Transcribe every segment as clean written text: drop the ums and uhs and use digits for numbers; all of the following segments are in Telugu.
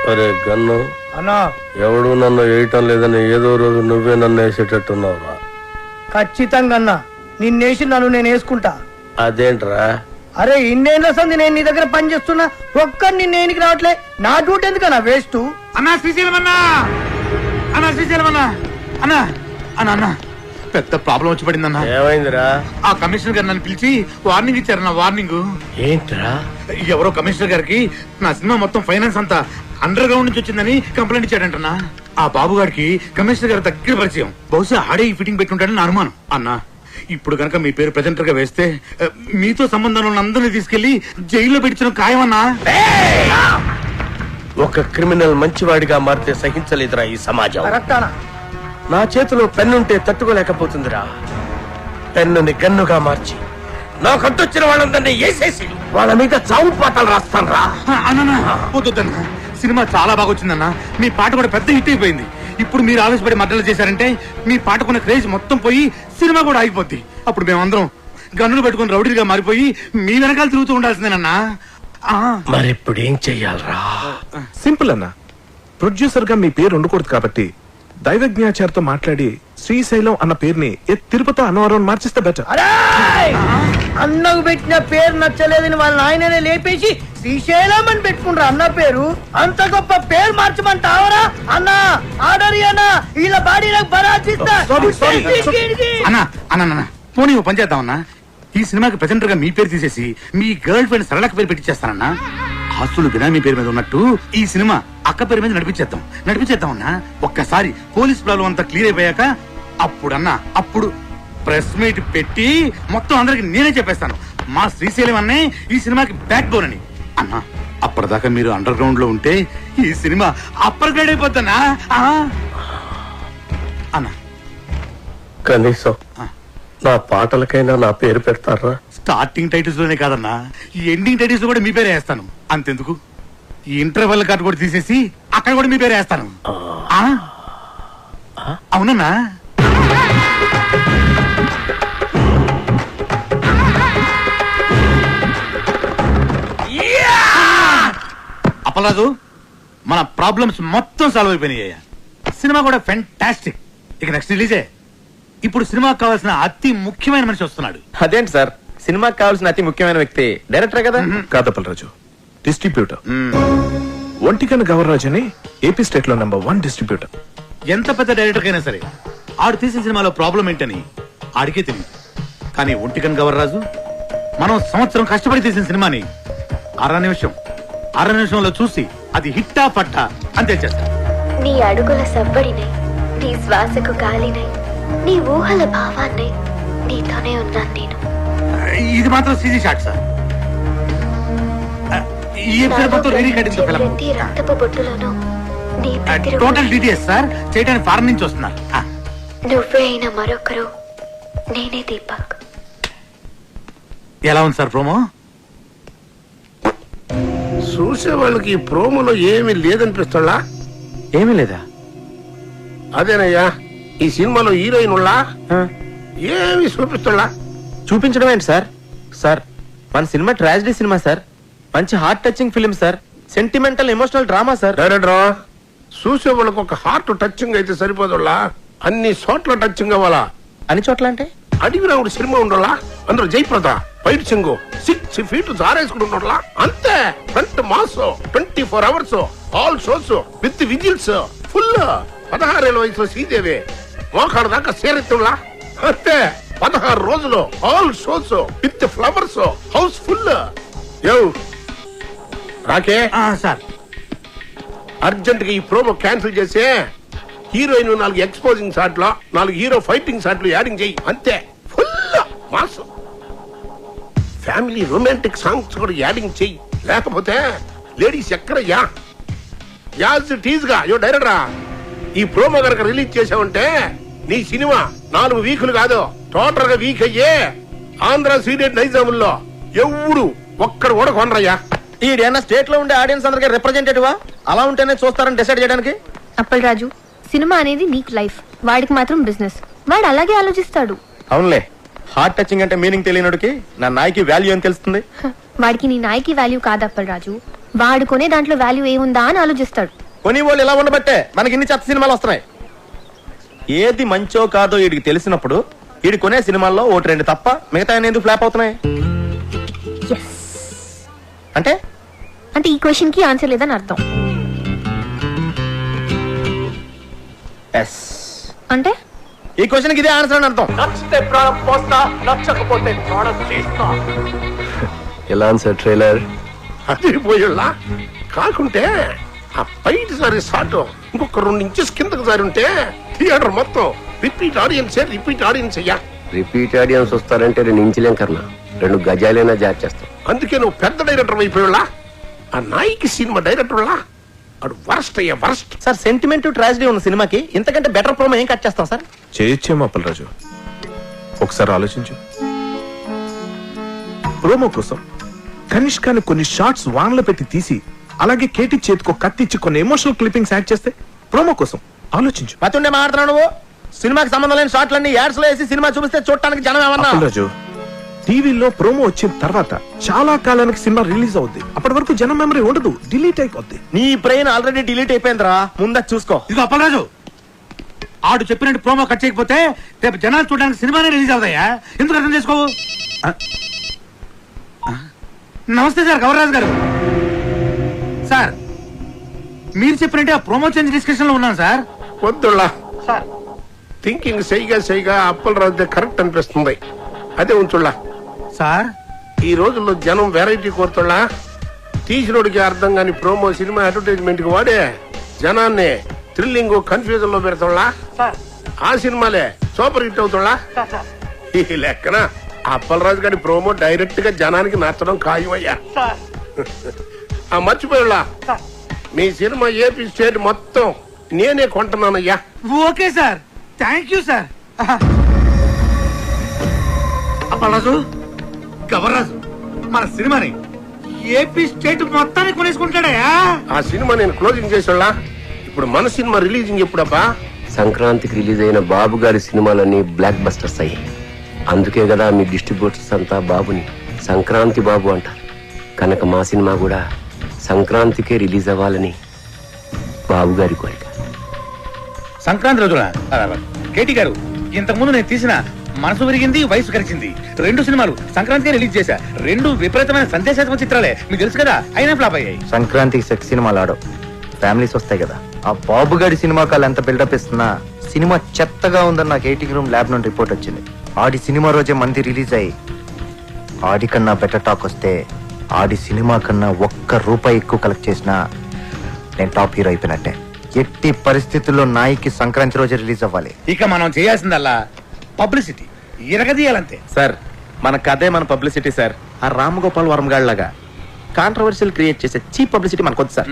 అరే గన్ను అన్నా ఎవడు నన్ను వేయటం లేదని ఏదో రోజు నువ్వే నన్ను వేసేటట్టున్నావురా. ఖచ్చితంగా అన్నా నిన్నేసి నన్ను నేను వేసుకుంటా. అదేంట్రా? అరే ఇన్నేళ్ల సంది నేను నీ దగ్గర పని చేస్తున్నా, ఒక్కడు నిన్నేనికి రావట్లే. నా డ్యూటీ ఎందుకన్నా వేస్ట్? అన్నా శ్రీశైలం అన్నా, అన్నా శ్రీశైలం అన్నా, అన్నా అన్నా అన్నా పెద్ద ప్రాబ్లం వచ్చి పడిందన్నా. ఏమైందిరా? ఆ కమిషనర్ గారు నన్ను పిలిచి వార్నింగ్ ఇచ్చారన్నా. వార్నింగ్ ఏంట్రా? ఎవరో కమిషనర్ గారికి నా సినిమా మొత్తం ఫైనాన్స్ అంతా అండర్ గ్రౌండ్ నుంచి వచ్చిందని కంప్లైంట్ ఇచ్చాడంటన్నా. ఆ బాబు గారికి కమిషనర్ గారు దగ్గర పరిచయం. బహుశా ఆడే ఈ ఫిట్టింగ్ పెట్టుంటాడని నా అనుమానం. అన్నా ఇప్పుడు గనక మీ పేరు ప్రెజెంటర్ గా వేస్తే మీతో సంబంధం ఉన్న అందరినీ తీసుకెళ్లి జైల్లో పెట్టించడం ఖాయమన్నా. ఒక క్రిమినల్ మంచివాడిగా మారితే సహించలేదురా ఈ సమాజం. కరెక్టానా? నా చేతిలో పెన్నుంటే తట్టుకోలేకపోతుందిరా. పెన్నుని గన్నుగా మార్చి నాకు అడ్డొచ్చిన వాళ్ళందరినీ వేసేసి వాళ్ళ మీద చావు పాటలు రాస్తాను రా. అన్నా వద్దన్నా, సినిమా చాలా బాగా వచ్చిందన్నా. మీ పాట కూడా పెద్ద హిట్ అయిపోయింది. ఇప్పుడు మీరు ఆవేశపడి మద్దతు చేశారంటే మీ పాటకున్న క్రేజ్ మొత్తం పోయి సినిమా కూడా ఆగిపోద్ది. అప్పుడు మేమందరం గన్నులు పెట్టుకుని రౌడీలుగా మారిపోయి మీ వెనకాల తిరుగుతూ ఉండాల్సిందేనన్నా. మరిప్పుడు ఏం చెయ్యాలరా? సింపుల్ అన్న, ప్రొడ్యూసర్ గా మీ పేరు ఉండకూడదు కాబట్టి దైవజ్ఞాచారితో మాట్లాడి శ్రీశైలం అన్న పేరుని తిరుపతి అన్నవరం మార్చిస్తే బెటర్. అరే అన్నకు పెట్టిన పేరు నచ్చలేదని వాళ్ళ నాయననే లేపేసి శ్రీశైలం అని పెట్టుకుంటారు అన్న పేరు. అంత గొప్ప పేరు మార్చమంటావరా అన్నా? ఆర్డర్ అన్నా, వీళ్ళ బాడీలకు బరాచిస్తా. అన్నా అన్నా పోనీ ఓ పని చేద్దామన్నా. ఈ సినిమాకి ప్రెజెంటర్ గా మీ పేరు తీసేసి మీ గర్ల్ ఫ్రెండ్ సరళక పేరు పెట్టించేస్తానన్నా. ఆస్తులు బినామీ పేరు మీద ఉన్నట్టు ఈ సినిమా అక్క పేరు మీద నడిపించేద్దాం అన్నా. ఒక్కసారి పోలీస్ ప్రాబ్లం అంతా క్లియర్ అయిపోయాక అప్పుడు ప్రెస్ మీట్ పెట్టి మొత్తం అందరికి నేనే చెప్పేస్తాను మా శ్రీశైలం అన్నే ఈ సినిమాకి బ్యాక్ బోన్ అని. అన్నా అప్పటిదాకా మీరు అండర్ గ్రౌండ్ లో ఉంటే ఈ సినిమా అప్పర్ గ్రేడ్ అయిపోతానా అన్నా? కనీసం నా పాటలకైనా నా పేరు పెడతారా? స్టార్టింగ్ టైటిల్స్ లోనే కాదన్నా, ఈ ఎండింగ్ టైటిల్స్ కూడా మీ పేరే వేస్తాను. అంతెందుకు ఈ ఇంటర్వెల్ కార్డు కూడా తీసేసి అక్కడ కూడా మీ పేరే వేస్తాను. అవునన్నా? అప్పలరాజు, మన ప్రాబ్లమ్స్ మొత్తం సాల్వ్ అయిపోయినాయ్యా. సినిమా కూడా ఫెంటాస్టిక్. ఇక నెక్స్ట్ రిలీజే. ఇప్పుడు సినిమాకి కావాల్సిన అతి ముఖ్యమైన మనిషి వస్తున్నాడు. అదేంటి సార్, సినిమాకి కావాల్సిన అతి ముఖ్యమైన వ్యక్తి డైరెక్టర్ కదా? కాదప్పలరాజు, డిస్ట్రిబ్యూటర్. ఒంటికన్ గవర్రాజ్ అని ఏపీ స్టేట్ లో #1 డిస్ట్రిబ్యూటర్. ఎంత పెద్ద డైరెక్టర్ అయినా సరే ఆడు తీసిన సినిమాలో ప్రాబ్లం ఏంటని ఆడికే తెలియదు. కానీ ఒంటికన్ గవర్రాజు మనం సంవత్సరం కష్టపడి తీసిన సినిమాని అర నిమిషంలో చూసి అది హిట్టా పట్టా అంతే చేస్తాడు. నీ అడుగుల సవ్వడినై, నీ శ్వాసకు గాలినై, నీ ఊహల భావాన్ని నీతోనే ఉన్నాను నేను. ఇది మాత్రం సీజీ షాట్ సార్. ఈ ఎపిసోడ్ మొత్తం రీరీ కటింగ్ తో ఫిల్మ్. ప్రతి రక్తపు బొట్టులోనూ నీ ప్రతిరూపం. టోటల్ డీటెయిల్స్ సార్ చేయడానికి ఫారెన్ నుంచి వస్తున్నారు. నువ్వే అయిన మరొకరు నేనే దీపక్. ఎలా ఉంది సార్ ప్రోమో? చూసే వాళ్ళకి ఈ ప్రోమోలో ఏమీ లేదనిపిస్తుందా? ఏమీ లేదా? అదేనయ్యా, ఈ సినిమాలో హీరోయిన్ ఉన్నా ఏమి చూపిస్తుందా? చూపించడం ఏంటి సార్? సార్ మన సినిమా ట్రాజడీ సినిమా సార్. మంచి heart touching film sir. Sentimental emotional drama sir. Director, చూసే వాళ్ళకి ఒక హార్ట్ టచింగ్ అయితే సరిపోదులా, అన్ని చోట్ల టచింగ్ అవ్వాలా. అన్ని చోట్ల అంటే అడిగి రావుడు సినిమా ఉండాలా, అందులో జయప్రద ఫైట్ సింగ్ 6 feet జారేసుకుని ఉండాలా. అంతే. Front mass 24 hours all shows with whistles full. 16 ఏళ్ల వయసులో శ్రీదేవి మోకాడు దాకా సేరెత్తులా. అంతే. 16 రోజులు all shows with flowers house full. రాకే సార్, అర్జెంట్ గా ఈ ప్రోమో క్యాన్సిల్ చేసి హీరోయిన్ 4 ఎక్స్పోజింగ్ షాట్లు, 4 హీరో ఫైటింగ్ షాట్లు యాడింగ్ చెయ్యి. అంతే. Full mass. Family romantic songs కూడా యాడింగ్ చెయ్యి. లేకపోతే లేడీస్ ఎక్కడయ్యా? యాజ్ టీజ్ గా డైరెక్టరా, ఈ ప్రోమో కనుక రిలీజ్ చేసావంటే నీ సినిమా 4 వీకులు కాదు, టోటల్ గా వీక్ అయ్యే ఆంధ్ర సీడెడ్ నైజాముల్లో ఎవడు ఒక్కడు కూడా కొనరయ్యా. ఈడేనా స్టేట్ లో ఉండే ఆడియన్స్ అందరికీ రిప్రజెంటేటివా? అలా ఉంటేనే చూస్తారని డిసైడ్ చేయడానికి. అప్పలరాజు, సినిమా అనేది నీకు లైఫ్, వాడికి మాత్రం బిజినెస్. వాడు అలాగే ఆలోచిస్తాడు. అవునులే, హార్ట్ టచింగ్ అంటే మీనింగ్ తెలియనోడికి నా నాయకి వాల్యూ అని తెలుస్తుంది. వాడికి నీ నాయకి వాల్యూ కాదు అప్పలరాజు, వాడుకునే దాంట్లో వాల్యూ ఏముందా అని ఆలోచిస్తాడు. కొని వాళ్ళు ఇలా ఉండబట్టే మనకి ఇన్ని చెత్త సినిమాలు వస్తున్నాయి. ఏది మంచో కాదో వీడికి తెలిసినప్పుడు వీడి కొనే సినిమాల్లో ఒకటి రెండు తప్ప మిగతా ఎందుకు ఫ్లాప్ అవుతున్నాయి అంటే అంటే ఈ క్వశ్చన్ కి ఆన్సర్ లేదని అర్థం. ఎస్ అంటే ఈ క్వశ్చన్ కి ఇదే ఆన్సర్ అని అర్థం. నచ్చితే ప్రాణం పోస్తా, నచ్చకపోతే ప్రాణం తీస్తా. ఎలా సార్ ట్రైలర్? అది పోయేళ్ళ కాకుంటే ఆ పైటి సారి షాట్ ఇంకొక 2 ఇంచెస్ కిందకి సారి ఉంటే థియేటర్ మొత్తం రిపీట్ ఆడియన్స్ అయ్యా. రిపీట్ ఆడియన్స్ వస్తారంటే 2 ఇంచులేం కన్నా 2 గజాలైనా జార్ చేస్తాం. అందుకే నువ్వు పెద్ద డైరెక్టర్ అయిపోయేళ్ళ. ఆ నాయికి సినిమా డైరెక్టర్ అడు వరస్ట్ అయ్యా వరస్ట్. సార్ సెంటిమెంట్ ట్రాజడీ ఉన్న సినిమాకి ఇంతకంటే బెటర్ ప్రోమో ఏం కట్ చేస్తాం సార్? చేయొచ్చేమో అప్పలరాజు, ఒకసారి ఆలోచించు. ప్రోమో కోసం కనిష్కాని కొన్ని షార్ట్స్ వాన్లో పెట్టి తీసి అలాగే కేటీ చేతికో కత్తిచ్చి కొన్ని ఎమోషనల్ క్లిప్పింగ్స్ యాడ్ చేస్తే ప్రోమో కోసం ఆలోచించు. మతుండే మాట్లాడుతున్నావు నువ్వు. సినిమాకి సంబంధం లేని షాట్లన్నీ యాడ్స్ లో వేసి సినిమా చూపిస్తే చూడటానికి జనం ఏమన్నా? అప్పలరాజు, టీవీలో ప్రోమో వచ్చిన తర్వాత చాలా కాలానికి సినిమా రిలీజ్ అవుద్ది. అప్పటి వరకు జనం మెమరీ ఉండదు, డిలీట్ అయిపోద్ది. నీ బ్రెయిన్ ఆల్రెడీ డిలీట్ అయిపోయిందిరా, ముందు చూసుకో. ఇది అప్పలరాజు, ఆడు చెప్పినట్టు ప్రోమో కట్ చేయకపోతే రేపు జనాలు చూడడానికి సినిమానే రిలీజ్ అవుతాయా? ఎందుకు అర్థం చేసుకోవు? నమస్తే సార్, గౌరరాజు గారు. సార్ మీరు చెప్పినట్టే ఆ ప్రోమో చేంజ్ డిస్కషన్ లో ఉన్నాను సార్. వద్దుళ్ళ సార్ థింకింగ్ సైగా అప్పలరాజు కరెక్ట్ అనిపిస్తుంది. అదే ఉంచుళ్ళ. సార్ ఈ రోజుల్లో జనం వెరైటీ కోరుతుళ్ళా. తీసినోడికి అర్థం కాని ప్రోమో సినిమా అడ్వర్టైజ్మెంట్ కి వాడే జనాన్ని థ్రిల్లింగ్ కన్ఫ్యూజన్ లో పెడతాళ్ళా. ఆ సినిమాలే సూపర్ హిట్ అవుతాళ్ళా. ఈ లెక్కన అప్పలరాజు గారి ప్రోమో డైరెక్ట్ గా జనానికి నచ్చడం ఖాయమయ్యా. ఆ మర్చిపోయాళ్ళా, మీ సినిమా ఏపీ స్టేట్ మొత్తం నేనే కొంటున్నానయ్యా. Okay sir, thank you sir. Appalaraju, Gavarraju మన సినిమాని ఏపీ స్టేట్ మొత్తాన్ని కొనేసుకుంటాడయా. ఆ సినిమా నేను క్లోజింగ్ చేసేళ్ళా. ఇప్పుడు మన సినిమా రిలీజింగ్ ఎప్పుడబ్బా? సంక్రాంతికి రిలీజ్ అయిన బాబు గారి సినిమాలన్నీ బ్లాక్ బస్టర్స్ అయ్యాయి. అందుకే కదా మీ డిస్ట్రిబ్యూటర్స్ అంతా బాబుని సంక్రాంతి బాబు అంటారు. కనుక మా సినిమా కూడా సంక్రాంతికే రిలీజ్ అవ్వాలని బాబు గారి కోరిక. సంక్రాంతి రోజున కేటీ గారు, ఇంతకు ముందు నేను తీసిన మనసు విరిగింది వయసు కలిసింది 2 సినిమాలు సంక్రాంతికి రిలీజ్ చేశా. 2 విపరీతమైన సందేశాత్మక చిత్రాలే, మీకు తెలుసు కదా, అయినా ఫ్లాప్ అయ్యాయి. సంక్రాంతికి సెక్స్ సినిమాలు ఆడవు, ఫ్యామిలీస్ వస్తాయి కదా. ఆ బాబు గారి సినిమా కాలు ఎంత బిల్డప్ ఇస్తున్నా సినిమా చెత్తగా ఉందని నాకు 80 రూమ్ ల్యాబ్ నుండి రిపోర్ట్ వచ్చింది. ఆడి సినిమా రోజే మంది రిలీజ్ అయ్యి ఆడి కన్నా బెటర్ టాక్ వస్తే ఆడి సినిమా కన్నా ₹1 ఎక్కువ కలెక్ట్ చేసినా నేను టాప్ హీరో అయిపోయినట్టే. ఎట్టి పరిస్థితుల్లో నాయికి సంక్రాంతి రోజే రిలీజ్ అవ్వాలి. ఇక మనం చేయాల్సిందల్లా పబ్లిసిటీ ఇరగదీయాలంతే. సార్ మన కథే మన పబ్లిసిటీ సార్. ఆ రామ్ గోపాల్ వర్మ గాళ్ళగా కాంట్రవర్షియల్ క్రియేట్ చేసే చీప్ పబ్లిసిటీ మనకొద్దు సార్.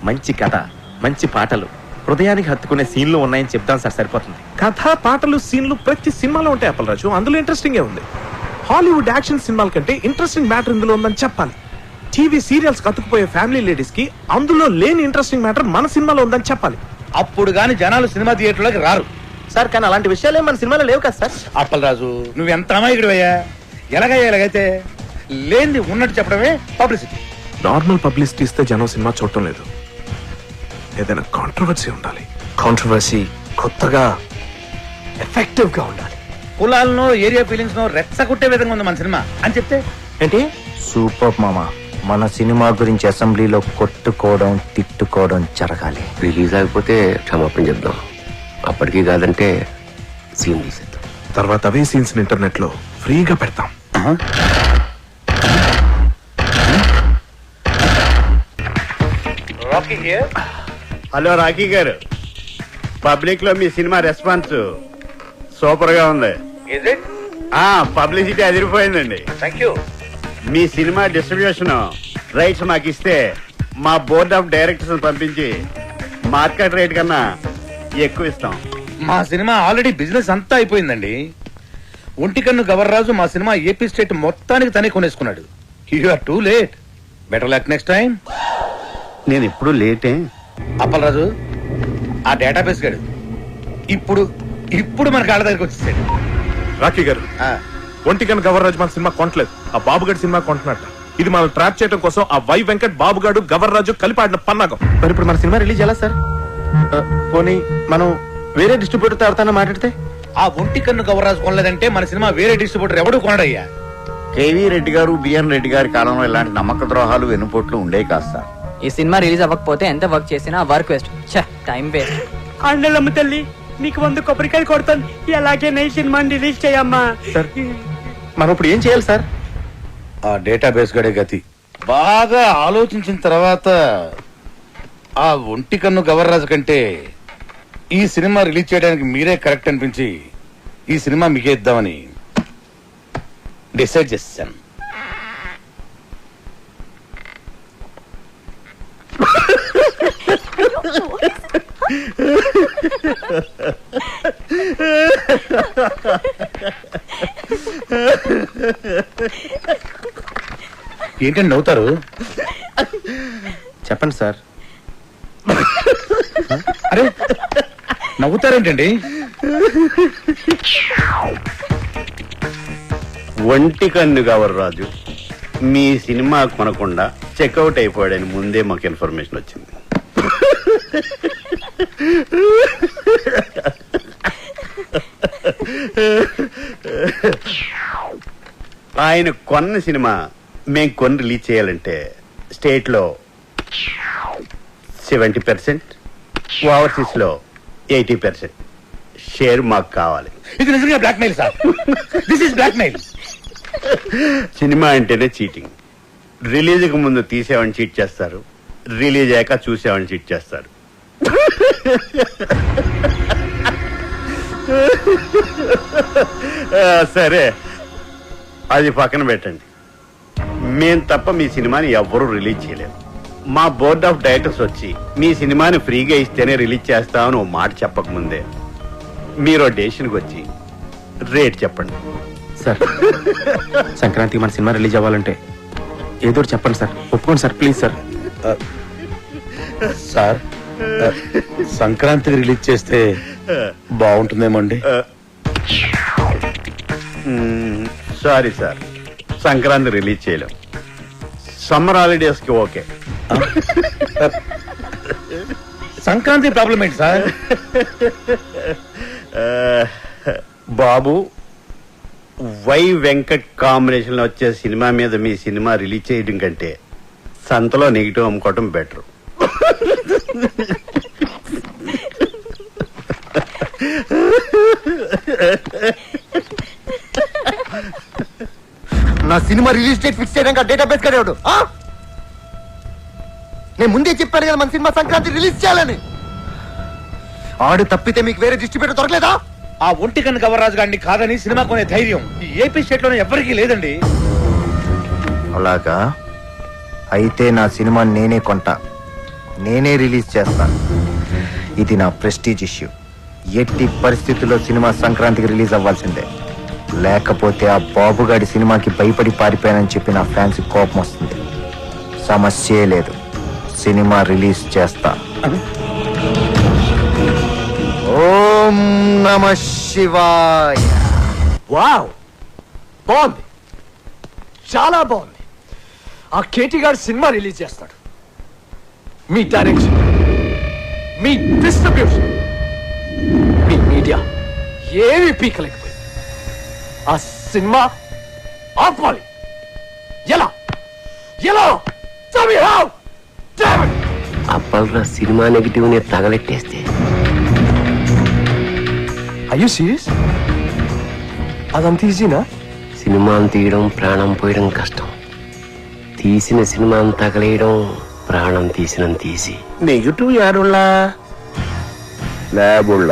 మంచి కథ, మంచి పాటలు, హృదయానికి హత్తుకునే సీన్లు ఉన్నాయని చెప్తాను సార్, సరిపోతుంది. కథ, పాటలు, సీన్లు ప్రతి సినిమాలో ఉంటాయి అప్పలరాజు. అందులో ఇంట్రెస్టింగ్ ఉంది. హాలీవుడ్ యాక్షన్ సినిమాల కంటే ఇంట్రెస్టింగ్ మ్యాటర్ ఇందులో ఉందని చెప్పాలి. టీవీ సీరియల్స్ కతుకుపోయే ఫ్యామిలీ లేడీస్ కి అందులో లేని ఇంట్రెస్టింగ్ మ్యాటర్ మన సినిమాలో ఉందని చెప్పాలి. అప్పుడు గాని జనాలు సినిమా థియేటర్లోకి రారు సార్. కానీ అలాంటి విషయాలు మన సినిమాలో లేవు కదా సార్. అప్పలరాజు, నువ్వెంత అమాయకుడు అయ్యా. ఎలాగైతే లేనిది ఉన్నట్టు చెప్పడమే పబ్లిసిటీ. నార్మల్ పబ్లిసిటీ ఇస్తే జనం సినిమా చూడటం లేదు. ఏదైనా కాంట్రవర్సీ ఉండాలి. కాంట్రవర్సీ కొత్తగా ఎఫెక్టివ్ గా ఉండాలి. కులాలను ఏరియా ఫీలింగ్స్ నో రెచ్చగొట్టే విధంగా ఉంది మన సినిమా అని చెప్తే ఏంటి? సూపర్ మామ, మన సినిమా గురించి అసెంబ్లీలో కొట్టుకోవడం, తిట్టుకోవడం జరగాలి. రిలీజ్ అయిపోతే క్షమాపణ చెప్దాం. అప్పటికి కాదంటే సీన్ తీసేద్దాం. తర్వాత అవే సీన్స్ ఇంటర్నెట్ లో ఫ్రీగా పెడతాం. హలో రాకీ గారు, పబ్లిక్ లో మీ సినిమా రెస్పాన్స్ సూపర్ గా ఉంది. పబ్లిసిటీ అదిరిపోయిందండి. మీ సినిమా డిస్ట్రిబ్యూషన్ రైట్స్ మాకు ఇస్తే మా బోర్డ్ ఆఫ్ డైరెక్టర్స్ పంపించి మార్కెట్ రేట్ కన్నా ఎక్కువ ఇస్తాం. మా సినిమా ఆల్రెడీ బిజినెస్ అంతా అయిపోయిందండి. ఒంటికన్ను గవర్రాజు మా సినిమా ఏపీ స్టేట్ మొత్తానికి తనే కొనేసుకున్నాడు. You are too late. Better luck next time. నేను ఎప్పుడు లేటే. అప్పలరాజు, ఆ డేటాబేస్ గాడు ఇప్పుడు మన కాళ్ళ దగ్గరికి వచ్చేసాడు. రాకీ గారు, ఒంటికన్ గవర్రాజ్ మన సినిమా కొంటలేదు, ఆ బాబు గారి సినిమా కొంటున్నట్ట. ఇది మనం ట్రాప్ చేయడం కోసం ఆ వై వెంకట్ బాబుగాడు గవర్రాజు కలిపి ఆడిన పన్నాగం. మరి ఇప్పుడు మన సినిమా రిలీజ్ ఎలా సార్? పోనీ మనం వేరే డిస్ట్రిబ్యూటర్ ఎవరితో మాట్లాడితే? ఆ ఒంటి కన్ను గవర్రాజు కొనలేదంటే మన సినిమా వేరే డిస్ట్రిబ్యూటర్ ఎవడు కొనడయ్యా. కేవీ రెడ్డి గారు, బిఎన్ రెడ్డి గారి కాలంలో ఇలాంటి నమ్మక ద్రోహాలు వెనుపోట్లు ఉండేవి కాదు సార్. ఈ సినిమా రిలీజ్ అవ్వకపోతే ఎంత వర్క్ చేసినా వర్క్ వేస్ట్, టైం వేస్ట్. అండలమ్మ తల్లి నీకు 100 కొబ్బరికాయలు కొడతాను. ఎలాగే నీ సినిమాని రిలీజ్ చేయమ్మా. సార్ మనం ఇప్పుడు ఏం చేయాలి సార్? ఆ డేటాబేస్ గడే గతి. బాగా ఆలోచించిన తర్వాత ఆ ఒంటి కన్ను గవర్రాజు కంటే ఈ సినిమా రిలీజ్ చేయడానికి మీరే కరెక్ట్ అనిపించి ఈ సినిమా మీకే ఇద్దామని డిసైడ్ చేశాను. ఏంటండి నవ్వుతారు? చెప్పండి సార్. అరే నవ్వుతారేంటండి? ఒంటి కన్ను గవర్రాజు మీ సినిమా కొనకుండా చెక్అవుట్ అయిపోయాడని ముందే మాకు ఇన్ఫర్మేషన్ వచ్చింది. ఆయన కొన్న సినిమా మేము కొని రిలీజ్ చేయాలంటే స్టేట్ లో 70%, ఓవర్సీస్ లో 80% షేర్ మాకు కావాలి. ఇది నిజంగా blackmail sir. This is blackmail. Cinema అంటేనే చీటింగ్. రిలీజ్ కు ముందు తీసేవాడిని చీట్ చేస్తారు, రిలీజ్ అయ్యాక చూసేవాడిని చీట్ చేస్తారు. సరే అది పక్కన పెట్టండి. మేం తప్ప మీ సినిమాని ఎవ్వరూ రిలీజ్ చేయలేరు. మా బోర్డ్ ఆఫ్ డైరెక్టర్స్ వచ్చి మీ సినిమాని ఫ్రీగా ఇస్తేనే రిలీజ్ చేస్తామని ఓ మాట చెప్పకముందే మీరు డెసిషన్కి వచ్చి రేట్ చెప్పండి. సార్ సంక్రాంతికి మన సినిమా రిలీజ్ అవ్వాలంటే ఏదో చెప్పండి సార్. ఒప్పుకోండి సార్, ప్లీజ్ సార్. సార్ సంక్రాంతికి రిలీజ్ చేస్తే బాగుంటుందేమో అండి. సారీ సార్, సంక్రాంతి రిలీజ్ చేయలేం. సమ్మర్ హాలిడేస్ కి ఓకే. సంక్రాంతి ప్రాబ్లం ఏంటి సార్? బాబు, వై వెంకట్ కాంబినేషన్ లో వచ్చే సినిమా మీద మీ సినిమా రిలీజ్ చేయడం కంటే సంతలో నెగిటివ్ అమ్ముకోవటం బెటర్. నా సినిమా రిలీజ్ డేట్ ఫిక్స్ చేయడానికి డేటాబేస్ కడేవాడు. నేను ముందే చెప్పాను కదా మన సినిమా సంక్రాంతి రిలీజ్ చేయాలని. ఆడు తప్పితే మీకు వేరే డిస్ట్రిబ్యూటర్ దొరకలేదా? ఆ ఒంటి కన్ను గవర్రాజు గారిని కాదని సినిమా కొనే ధైర్యం ఈ ఏపీ స్టేట్ లోనే ఎవరికీ లేదండి. అలాగా అయితే నా సినిమా నేనే కొంటా, నేనే రిలీజ్ చేస్తా. ఇది నా ప్రెస్టీజ్ ఇష్యూ. ఎట్టి పరిస్థితుల్లో సినిమా సంక్రాంతికి రిలీజ్ అవ్వాల్సిందే. లేకపోతే ఆ బాబుగాడి సినిమాకి భయపడి పారిపోయానని చెప్పి నా ఫ్యాన్స్ కోపం వస్తుంది. సమస్యే లేదు, సినిమా రిలీజ్ చేస్తా. ఓం నమః శివాయ. వావ్, బాగుంది, చాలా బాగుంది. ఆ కేటీ గారు సినిమా రిలీజ్ చేస్తాడు. మీ డైరెక్షన్, మీ డిస్ట్రిబ్యూషన్, మీ మీడియా ఏమి పీకలేకపోయింది. ఆ సినిమా ఆపాలి. ఎలా ఎలా అప్పల్రా సినిమా నెగిటివ్ ని తగలెట్టేస్తే అయ్యో సీరియస్? అదంత ఈజీనా? సినిమాను తీయడం ప్రాణం పోయడం కష్టం. తీసిన సినిమాను తగలేయడం ప్రాణం తీసినంత తీసి. నెగిటివ్ యారుళ్ళ ల్యాబుళ్ళ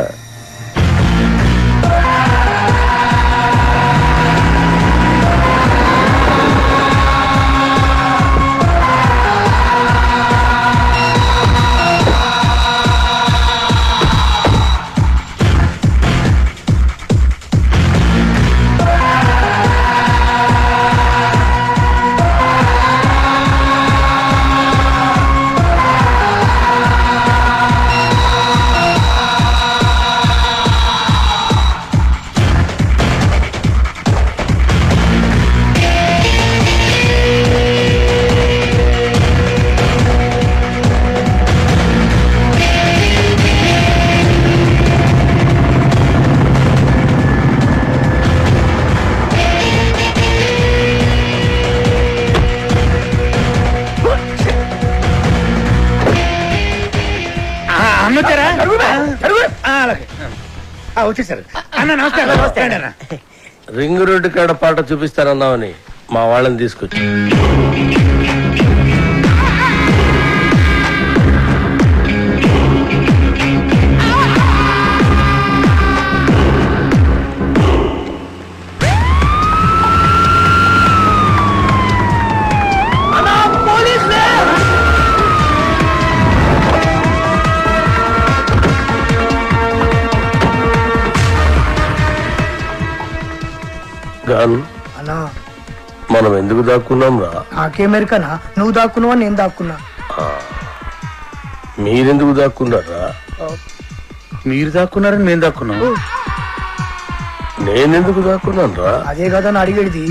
అన్న వచ్చారా? అలాగే వచ్చేసారు అన్న. నమస్తే నమస్తే అన్న. రింగు రోడ్డు కాడ పాట చూపిస్తానన్నావని మా వాళ్ళని తీసుకొచ్చి గాన్ అన్నా మనం ఎందుకు దాక్కున్నాం రా? నాకేమెరికనా నువ్వు దాక్కున్నావా నేను దాక్కున్నా? మీరెందుకు దాక్కున్నారా? మీరు దాక్కున్నారని మేము దాక్కున్నాం. నేనెందుకు దాక్కున్నాను రా? అదే కదా అని అడిగేది.